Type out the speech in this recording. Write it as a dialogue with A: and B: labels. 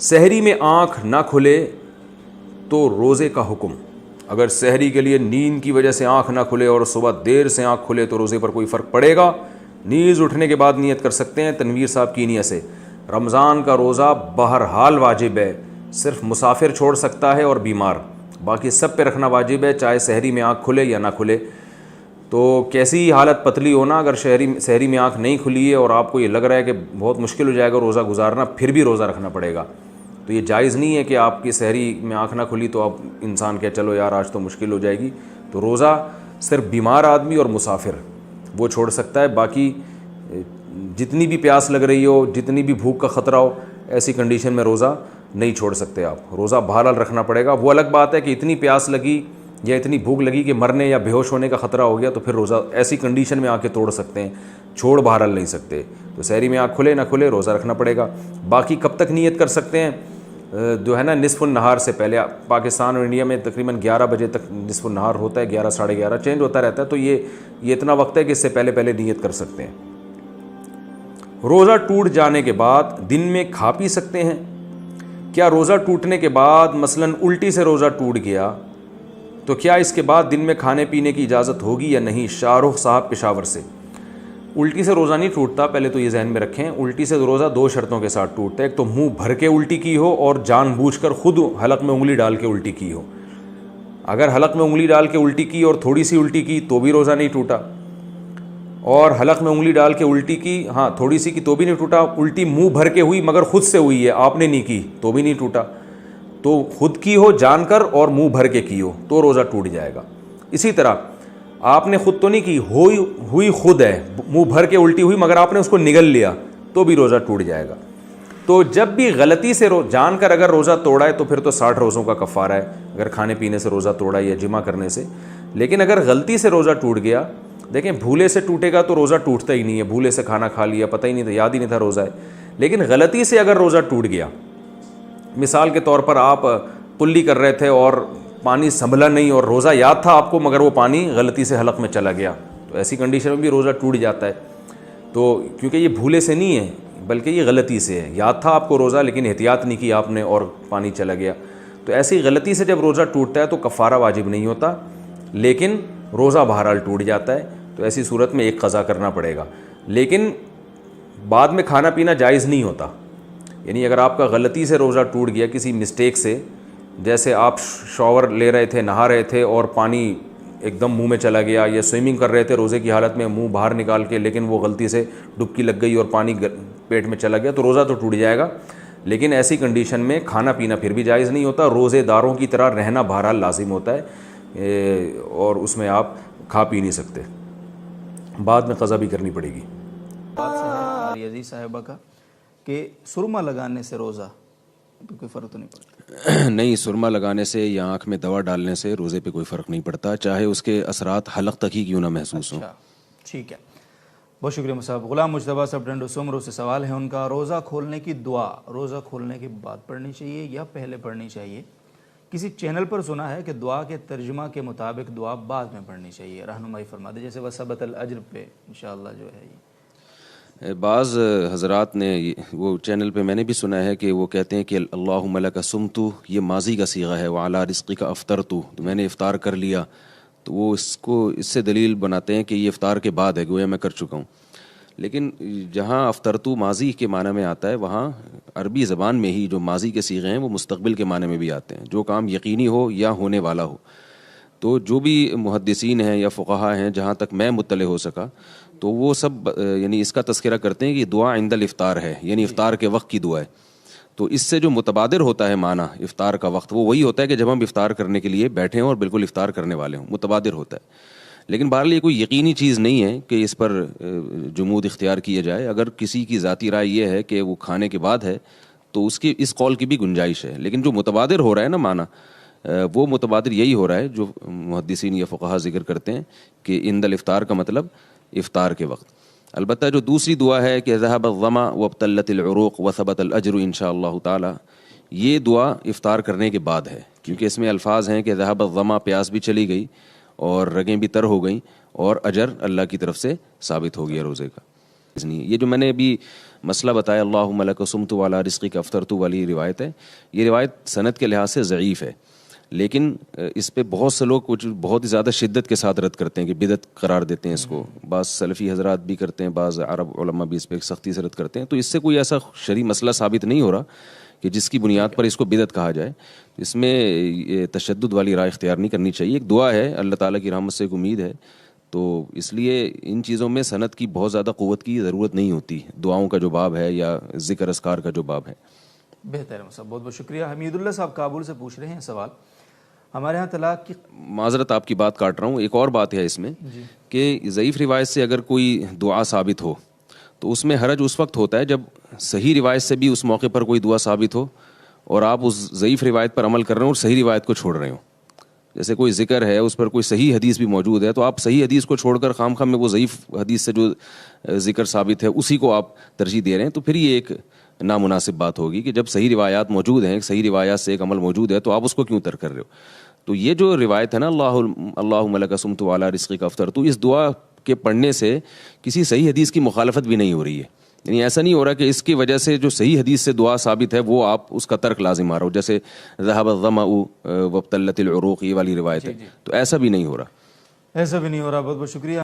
A: سحری میں آنکھ نہ کھلے تو روزے کا حکم. اگر سحری کے لیے نیند کی وجہ سے آنکھ نہ کھلے اور صبح دیر سے آنکھ کھلے تو روزے پر کوئی فرق پڑے گا؟ نیز اٹھنے کے بعد نیت کر سکتے ہیں. تنویر صاحب کینیا سے. رمضان کا روزہ بہرحال واجب ہے, صرف مسافر چھوڑ سکتا ہے اور بیمار, باقی سب پہ رکھنا واجب ہے, چاہے سحری میں آنکھ کھلے یا نہ کھلے. تو کیسی حالت پتلی ہونا, اگر سحری میں آنکھ نہیں کھلی ہے اور آپ کو یہ لگ رہا ہے کہ بہت مشکل ہو جائے گا روزہ گزارنا, پھر بھی روزہ رکھنا پڑے گا. تو یہ جائز نہیں ہے کہ آپ کی سحری میں آنکھ نہ کھلی تو اب انسان کہ چلو یار آج تو مشکل ہو جائے گی. تو روزہ صرف بیمار آدمی اور مسافر وہ چھوڑ سکتا ہے, باقی جتنی بھی پیاس لگ رہی ہو, جتنی بھی بھوک کا خطرہ ہو, ایسی کنڈیشن میں روزہ نہیں چھوڑ سکتے آپ. روزہ بہرحال رکھنا پڑے گا. وہ الگ بات ہے کہ اتنی پیاس لگی یا اتنی بھوک لگی کہ مرنے یا بے ہوش ہونے کا خطرہ ہو گیا تو پھر روزہ ایسی کنڈیشن میں آ کے توڑ سکتے ہیں, چھوڑ بہرحال نہیں سکتے. تو سحری میں آنکھ کھلے نہ کھلے روزہ رکھنا پڑے گا. باقی کب تک نیت کر سکتے ہیں؟ جو ہے نا نصف النہار سے پہلے. پاکستان اور انڈیا میں تقریباً 11 بجے تک نصف النہار ہوتا ہے, 11 ساڑھے 11 چینج ہوتا رہتا ہے. تو یہ اتنا وقت ہے کہ اس سے پہلے نیت کر سکتے ہیں. روزہ ٹوٹ جانے کے بعد دن میں کھا پی سکتے ہیں کیا؟ روزہ ٹوٹنے کے بعد مثلاً الٹی سے روزہ ٹوٹ گیا تو کیا اس کے بعد دن میں کھانے پینے کی اجازت ہوگی یا نہیں؟ شاہ رخ صاحب پشاور سے. الٹی سے روزہ نہیں ٹوٹتا, پہلے تو یہ ذہن میں رکھیں. الٹی سے روزہ 2 شرطوں کے ساتھ ٹوٹتا ہے. ایک تو منہ بھر کے الٹی کی ہو اور جان بوجھ کر خود حلق میں انگلی ڈال کے الٹی کی ہو. اگر حلق میں انگلی ڈال کے الٹی کی اور تھوڑی سی الٹی کی تو بھی روزہ نہیں ٹوٹا, اور حلق میں انگلی ڈال کے الٹی کی, ہاں تھوڑی سی کی تو بھی نہیں ٹوٹا. الٹی منہ بھر کے ہوئی مگر خود سے ہوئی ہے, آپ نے نہیں کی تو بھی نہیں ٹوٹا. تو خود کی ہو جان کر اور منہ بھر کے کی ہو تو روزہ ٹوٹ جائے گا. اسی طرح آپ نے خود تو نہیں کی, ہوئی خود ہے, منہ بھر کے الٹی ہوئی مگر آپ نے اس کو نگل لیا تو بھی روزہ ٹوٹ جائے گا. تو جب بھی غلطی سے جان کر اگر روزہ توڑا ہے تو پھر تو 60 روزوں کا کفارہ ہے, اگر کھانے پینے سے روزہ توڑا یا جمع کرنے سے. لیکن اگر غلطی سے روزہ ٹوٹ گیا, دیکھیں بھولے سے ٹوٹے گا تو روزہ ٹوٹتا ہی نہیں ہے, بھولے سے کھانا کھا لیا, پتہ ہی نہیں تھا, یاد ہی نہیں تھا روزہ ہے. لیکن غلطی سے اگر روزہ ٹوٹ گیا, مثال کے طور پر آپ کلی کر رہے تھے اور پانی سنبھلا نہیں اور روزہ یاد تھا آپ کو مگر وہ پانی غلطی سے حلق میں چلا گیا, تو ایسی کنڈیشن میں بھی روزہ ٹوٹ جاتا ہے. تو کیونکہ یہ بھولے سے نہیں ہے بلکہ یہ غلطی سے ہے, یاد تھا آپ کو روزہ لیکن احتیاط نہیں کی آپ نے اور پانی چلا گیا. تو ایسی غلطی سے جب روزہ ٹوٹتا ہے تو کفارہ واجب نہیں ہوتا لیکن روزہ بہرحال ٹوٹ جاتا ہے. تو ایسی صورت میں ایک قضا کرنا پڑے گا. لیکن بعد میں کھانا پینا جائز نہیں ہوتا. یعنی اگر آپ کا غلطی سے روزہ ٹوٹ گیا کسی مسٹیک سے, جیسے آپ شاور لے رہے تھے, نہا رہے تھے اور پانی ایک دم منہ میں چلا گیا, یا سوئمنگ کر رہے تھے روزے کی حالت میں منہ باہر نکال کے لیکن وہ غلطی سے ڈبکی لگ گئی اور پانی پیٹ میں چلا گیا, تو روزہ تو ٹوٹ جائے گا. لیکن ایسی کنڈیشن میں کھانا پینا پھر بھی جائز نہیں ہوتا. روزے داروں کی طرح رہنا بہرحال لازم ہوتا ہے اور اس میں آپ کھا پی نہیں سکتے, بعد میں قضا بھی کرنی پڑے گی.
B: عزیز صاحبہ کا کہ سرما لگانے سے روزہ پہ کوئی فرق تو نہیں پڑتا؟
C: نہیں, سرما لگانے سے یا آنکھ میں دوا ڈالنے سے روزے پہ کوئی فرق نہیں پڑتا, چاہے اس کے اثرات حلق تک ہی کیوں نہ محسوس ہوں.
B: ٹھیک ہے, بہت شکریہ مصعب. غلام مجتبیٰ صاحب ڈنڈو سمرو سے سوال ہے ان کا, روزہ کھولنے کی دعا روزہ کھولنے کے بعد پڑھنی چاہیے یا پہلے پڑھنی چاہیے؟ کسی چینل پر سنا ہے کہ دعا کے ترجمہ کے مطابق دعا بعد میں پڑھنی چاہیے, رہنمائی فرما دے, جیسے وثبت الاجر پہ انشاءاللہ جو ہے.
C: بعض حضرات نے وہ چینل پہ میں نے بھی سنا ہے کہ وہ کہتے ہیں کہ اللہم لک صمتو, یہ ماضی کا صیغہ ہے, وعلی رزقک افطرتو, تو میں نے افطار کر لیا, تو وہ اس سے دلیل بناتے ہیں کہ یہ افطار کے بعد ہے, گویا میں کر چکا ہوں. لیکن جہاں افطرتو ماضی کے معنی میں آتا ہے وہاں عربی زبان میں ہی جو ماضی کے صیغے ہیں وہ مستقبل کے معنی میں بھی آتے ہیں, جو کام یقینی ہو یا ہونے والا ہو. تو جو بھی محدثین ہیں یا فقہا ہیں جہاں تک میں مطلع ہو سکا تو وہ سب یعنی اس کا تذکرہ کرتے ہیں کہ دعا عند الافطار ہے, یعنی افطار کے وقت کی دعا ہے. تو اس سے جو متبادر ہوتا ہے معنی افطار کا وقت, وہ وہی ہوتا ہے کہ جب ہم افطار کرنے کے لیے بیٹھے ہوں اور بالکل افطار کرنے والے ہوں, متبادر ہوتا ہے. لیکن بہرحال یہ کوئی یقینی چیز نہیں ہے کہ اس پر جمود اختیار کیا جائے. اگر کسی کی ذاتی رائے یہ ہے کہ وہ کھانے کے بعد ہے تو اس قول کی بھی گنجائش ہے. لیکن جو متبادر ہو رہا ہے نا معنی, وہ متبادر یہی ہو رہا ہے جو محدثین یا فقہا ذکر کرتے ہیں کہ عند الافطار کا مطلب افطار کے وقت. البتہ جو دوسری دعا ہے کہ ذهب الظما وابتلت العروق وثبت الاجر انشاءاللہ تعالی, یہ دعا افطار کرنے کے بعد ہے, کیونکہ اس میں الفاظ ہیں کہ ذهب الظما, پیاس بھی چلی گئی اور رگیں بھی تر ہو گئیں اور اجر اللہ کی طرف سے ثابت ہو گیا روزے کا. یہ جو میں نے ابھی مسئلہ بتایا اللہم لک صمت وعلی رزقک افطرت والی روایت ہے. یہ روایت سند کے لحاظ سے ضعیف ہے، لیکن اس پہ بہت سے لوگ کچھ بہت ہی زیادہ شدت کے ساتھ رد کرتے ہیں کہ بدعت قرار دیتے ہیں اس کو. بعض سلفی حضرات بھی کرتے ہیں، بعض عرب علماء بھی اس پہ سختی سے رد کرتے ہیں. تو اس سے کوئی ایسا شرعی مسئلہ ثابت نہیں ہو رہا کہ جس کی بنیاد پر اس کو بدعت کہا جائے. اس میں یہ تشدد والی رائے اختیار نہیں کرنی چاہیے. ایک دعا ہے، اللہ تعالیٰ کی رحمت سے ایک امید ہے، تو اس لیے ان چیزوں میں سند کی بہت زیادہ قوت کی ضرورت نہیں ہوتی. دعاؤں کا جو باب ہے یا ذکر اذکار کا جو باب ہے.
B: بہتر ہے صاحب، بہت بہت شکریہ. حمید اللہ صاحب کابل سے پوچھ رہے ہیں سوال. ہمارے ہاں طلاق کی
C: معذرت آپ کی بات کاٹ رہا ہوں، ایک اور بات ہے اس میں کہ ضعیف روایت سے اگر کوئی دعا ثابت ہو تو اس میں حرج اس وقت ہوتا ہے جب صحیح روایت سے بھی اس موقع پر کوئی دعا ثابت ہو اور آپ اس ضعیف روایت پر عمل کر رہے ہوں اور صحیح روایت کو چھوڑ رہے ہوں. جیسے کوئی ذکر ہے، اس پر کوئی صحیح حدیث بھی موجود ہے، تو آپ صحیح حدیث کو چھوڑ کر خام خواہ میں وہ ضعیف حدیث سے جو ذکر ثابت ہے اسی کو آپ ترجیح دے رہے ہیں. تو پھر یہ ایک نامناسب بات ہوگی کہ جب صحیح روایات موجود ہیں، صحیح روایات سے ایک عمل موجود ہے، تو آپ اس کو کیوں ترک کر رہے ہو. تو یہ جو روایت ہے نا اللہم لک صمت وعلی رزقک افطرت، اس دعا کے پڑھنے سے کسی صحیح حدیث کی مخالفت بھی نہیں ہو رہی ہے. یعنی ایسا نہیں ہو رہا کہ اس کی وجہ سے جو صحیح حدیث سے دعا ثابت ہے وہ آپ اس کا ترک لازم آ رہا ہو، جیسے ذهب الظمأ وابتلت العروق یہ والی روایت ہے. تو ایسا بھی نہیں ہو رہا.
B: ایسا بھی نہیں ہو رہا. بہت بہت شکریہ.